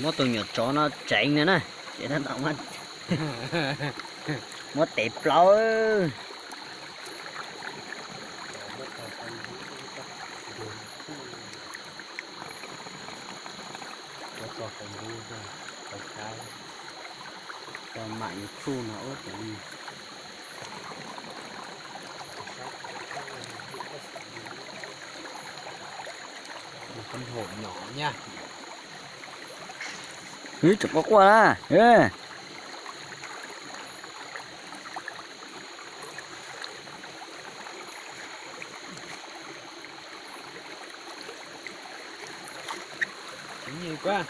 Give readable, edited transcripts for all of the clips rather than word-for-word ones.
Mất tôi nhớ chó nó chạy nữa nè, chạy nó động anh. Mất tẹp lâu. Còn mạnh phu nó ớt đi. Một con hổ nhỏ nha. Chụp có qua đó. Nhiều quá.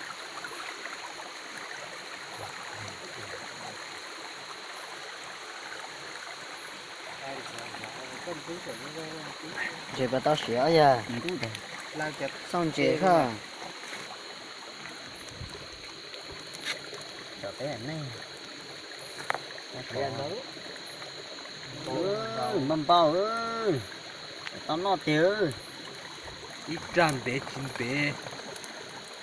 Chị bà tao sửa giờ. Xong chị không? Cho cái này. Mầm bao ơi. Tao nó tiêu. Ít tràn bé chín bé.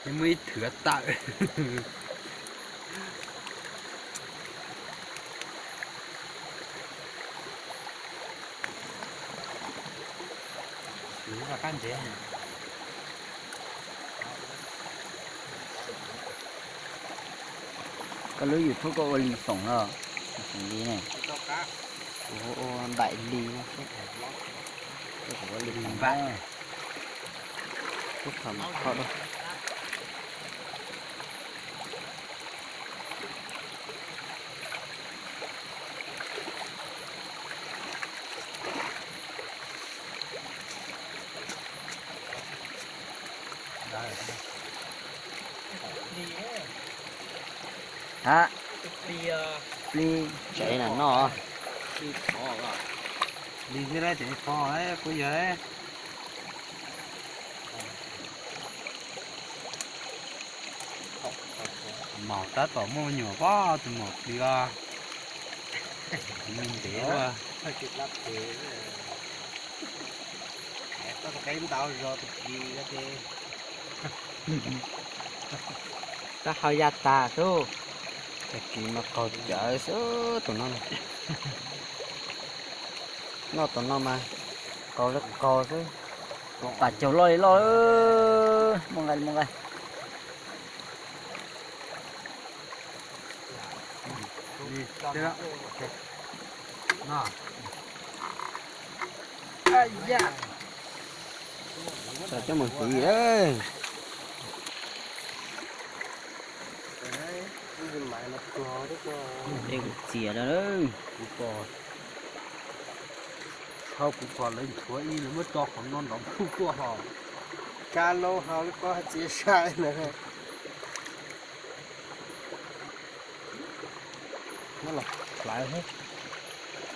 Nhưng mới thừa tạ. Xử là căn chế. Cái lưới YouTube có lì phỏng rồi. Phỏng lì này. Ô đại lì. Cái có lì phỏng vãi. Chút thầm khó đâu. Hả? Đi chạy là nó. Đi thế này thì khó ấy, bây giờ ấy. Màu tát vào mua nhiều quá thì một đi ra. Mình để qua. Có cái tao rồi thì đi ra thế. Ta hơi ra ta số. Cái kỳ mà còn chở số tụi nó này. Nó tụi nó mà. Có rất có chứ. Bà cháu lôi mong ngay. Đi đó. Nào. Ai da. Sao cho mình gì đấy. Đây cái chìa đó đấy. Sau cũng còn lên chúa y là mới cho khoảng non đóng khu của họ. Cá lô họ có chia sai nữa. Nó là lại hết.